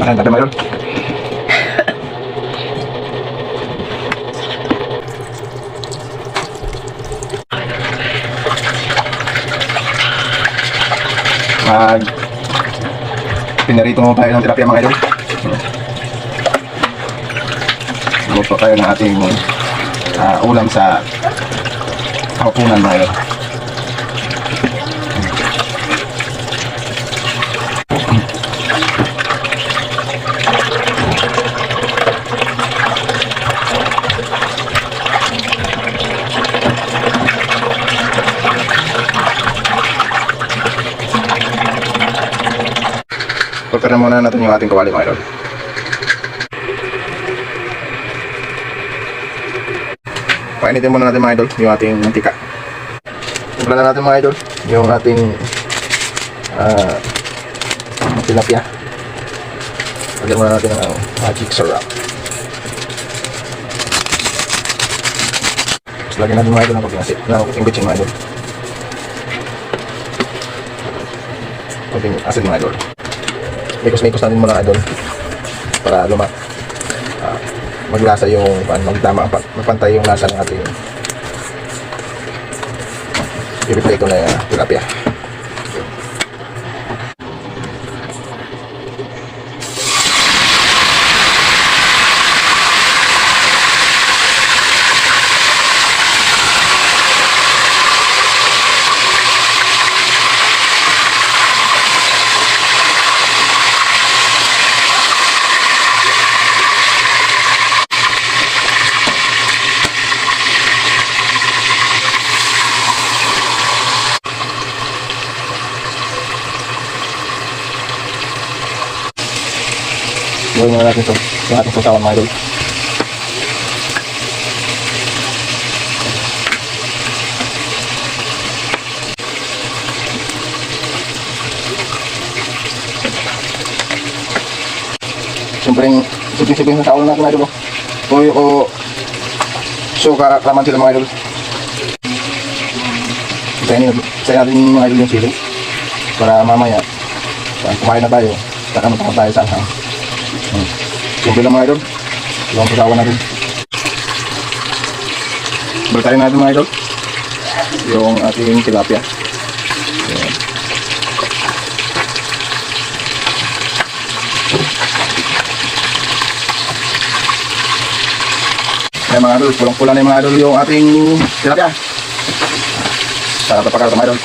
Ayan, tabi mayroon. Pinarito mo tayo ng tilapia mga idol. Luto tayo ng ating ulam sa hapunan mga idol. Pagkaran muna natin yung ating kawali mga idol. Painitin muna natin mga idol yung ating mantika. Umpla na natin mga idol yung ating tilapia. Lagyan muna natin ang magic syrup. Tapos lagyan natin mga idol ng konting asin, ng konting bitchin mga idol. Konting asin mga idol. Mikos-mikos natin muna idol para maglasa yung magpantay yung lasa ng ating i-replay ko na yung tilapia. Gawin muna natin ito yung ating sausawan mga idol. Simpleng sa sausawan natin mga idol. Toyo o suka, laman sila mga idol. Isayin natin mga idol yung sili para mamaya kumain na tayo, saka matapos tayo sa anghang. Simple lang mga idol. Ilang pasawa natin. Baltayin natin mga idol yung ating tilapia. Ayan mga idol, pulang-pula na yung mga idol yung ating tilapia. Sarap na pagkaroon mga idol.